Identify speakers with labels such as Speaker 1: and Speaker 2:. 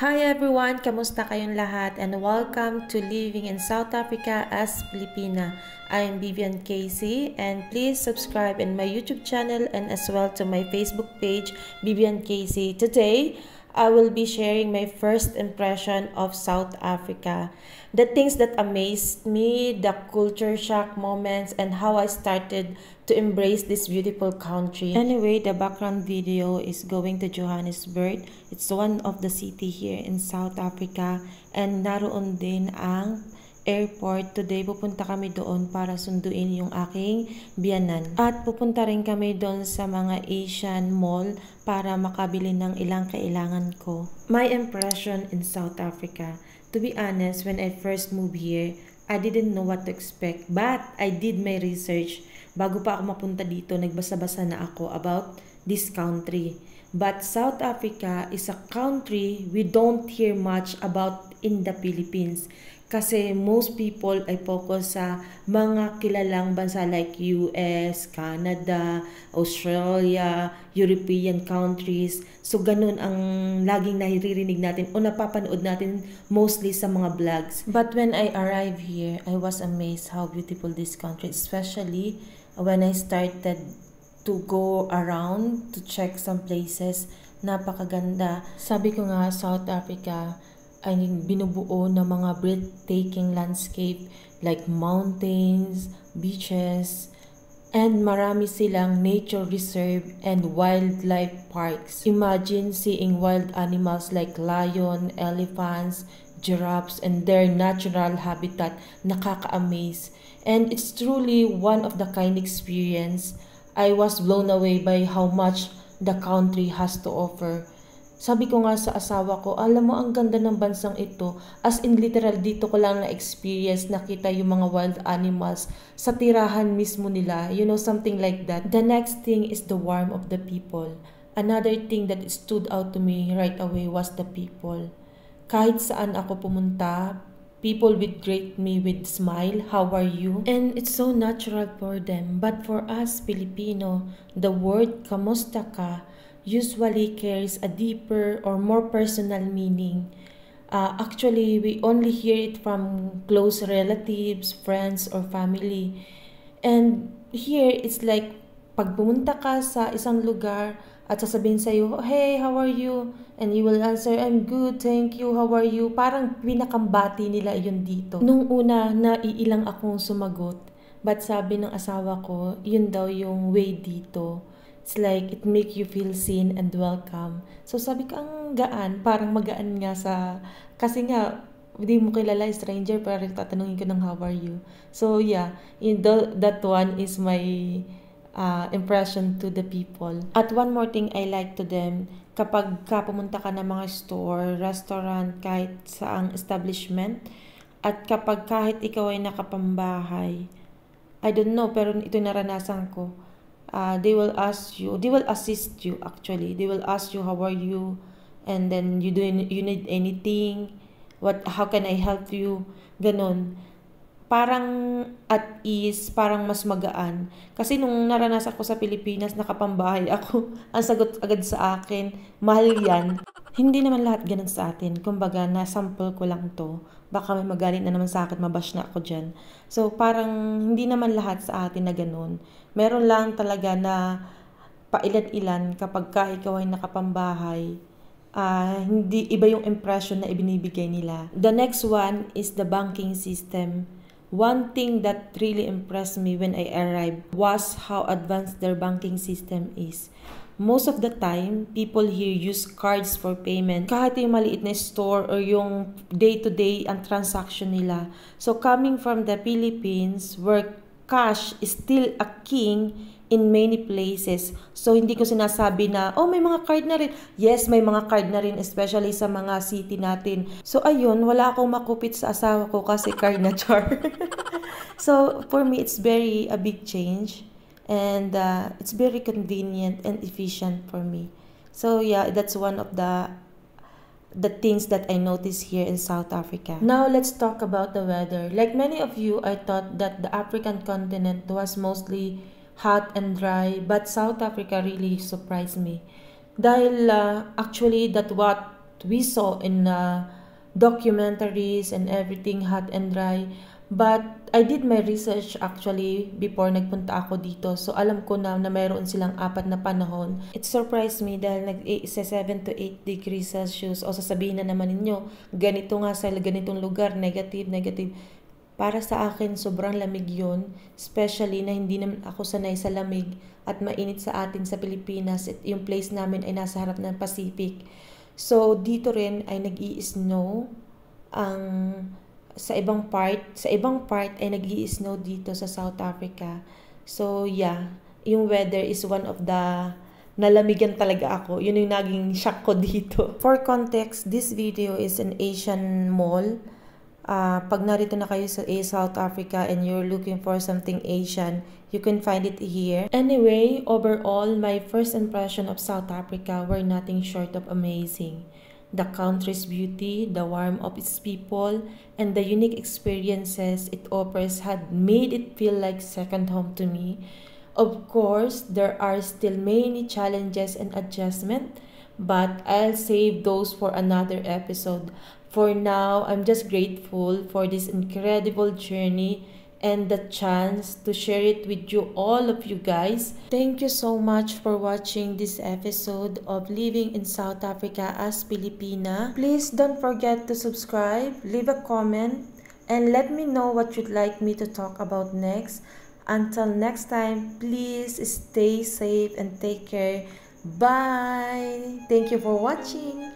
Speaker 1: Hi everyone! Kamusta kayong lahat and welcome to Living in South Africa as Filipina. I am Vivian Casey and please subscribe in my YouTube channel and as well to my Facebook page, Vivian Casey. Today, I will be sharing my first impression of South Africa. The things that amazed me, the culture shock moments, and how I started to embrace this beautiful country. Anyway, the background video is going to Johannesburg. It's one of the city here in South Africa and naroon din ang airport. Today, pupunta kami doon para sunduin yung aking biyanan. At pupunta rin kami doon sa mga Asian mall para makabili ng ilang kailangan ko. My impression in South Africa. To be honest, when I first moved here, I didn't know what to expect. But I did my research. Bago pa ako mapunta dito, nagbasa-basa na ako about this country. But South Africa is a country we don't hear much about in the Philippines. Kasi most people ay focus sa mga kilalang bansa like US, Canada, Australia, European countries. So ganun ang laging naririnig natin o napapanood natin mostly sa mga vlogs. But when I arrived here, I was amazed how beautiful this country, especially when I started to go around to check some places. Napakaganda. Sabi ko nga, South Africa ay binubuo ng mga breathtaking landscape like mountains, beaches, and marami silang nature reserve and wildlife parks. Imagine seeing wild animals like lion, elephants, giraffes, and their natural habitat. Nakaka-amaze. And it's truly one of the kind experience. I was blown away by how much the country has to offer. Sabi ko nga sa asawa ko, alam mo ang ganda ng bansang ito. As in literal dito ko lang na-experience, nakita yung mga wild animals sa tirahan mismo nila. You know, something like that. The next thing is the warmth of the people. Another thing that stood out to me right away was the people. Kahit saan ako pumunta, people would greet me with smile, how are you? And it's so natural for them. But for us Filipino, the word kamusta ka usually carries a deeper or more personal meaning. Actually, we only hear it from close relatives, friends, or family. And here, it's like, pag pumunta ka sa isang lugar at sasabihin sa'yo, hey, how are you? And you will answer, I'm good, thank you, how are you? Parang pinakambati nila yun dito. Nung una, naiilang akong sumagot. But sabi ng asawa ko, yun daw yung way dito. It's like, it make you feel seen and welcome. So sabi ko, ang gaan, parang magaan nga sa, kasi nga, hindi mo kilala stranger, pero tatanungin ko ng how are you. So yeah, that one is my impression to the people. At one more thing I like to them, kapag pumunta ka ng mga store, restaurant, kahit saang establishment, at kapag kahit ikaw ay nakapambahay, I don't know, pero ito naranasan ko, they will assist you actually. They will ask you how are you, and then you need anything, how can I help you, ganon. Parang at ease, parang mas magaan. Kasi nung naranasan ko sa Pilipinas, nakapambahay ako, ang sagot agad sa akin, mahal yan. Hindi naman lahat ganun sa atin. Kumbaga, na-sample ko lang to. Baka may magalit na naman sa akin, mabash na ako dyan. So, parang hindi naman lahat sa atin na ganun. Meron lang talaga na pailan-ilan kapag ikaw ay nakapambahay. Hindi iba yung impression na ibinibigay nila. The next one is the banking system. One thing that really impressed me when I arrived was how advanced their banking system is. Most of the time, people here use cards for payment. Kahit yung maliit na store or yung day-to-day ang transaction nila. So coming from the Philippines, where cash is still a king in many places. So hindi ko sinasabi na, oh may mga card na rin. Yes, may mga card na rin, especially sa mga city natin. So ayun, wala akong makupit sa asawa ko kasi card na char. So for me, it's a big change. And it's very convenient and efficient for me. So yeah, that's one of the things that I noticed here in South Africa. Now let's talk about the weather. Like many of you, I thought that the African continent was mostly hot and dry, but South Africa really surprised me. Dahil actually that what we saw in documentaries and everything, hot and dry. But I did my research actually before nagpunta ako dito. So alam ko na mayroon silang 4 na panahon. It surprised me dahil sa 7 to 8 degrees Celsius. O sasabihin na naman ninyo, ganito nga sa ganitong lugar, negative. Para sa akin, sobrang lamig yun. Especially na hindi naman ako sanay sa lamig at mainit sa atin sa Pilipinas. Yung place namin ay nasa harap ng Pacific. So dito rin ay nag-i-snow ang sa ibang part ay nag-i-snow dito sa South Africa. So yeah, yung weather is one of the nalamigan talaga ako. Yun yung naging shock ko dito. For context, this video is an Asian mall. Pag narito na kayo sa South Africa and you're looking for something Asian, you can find it here. Anyway, overall, my first impression of South Africa were nothing short of amazing. The country's beauty, the warmth of its people, and the unique experiences it offers had made it feel like second home to me. Of course, there are still many challenges and adjustments, but I'll save those for another episode. For now, I'm just grateful for this incredible journey and the chance to share it with you, all of you guys. Thank you so much for watching this episode of Living in South Africa as Pilipina. Please don't forget to subscribe, leave a comment, and let me know what you'd like me to talk about next. Until next time, please stay safe and take care. Bye! Thank you for watching.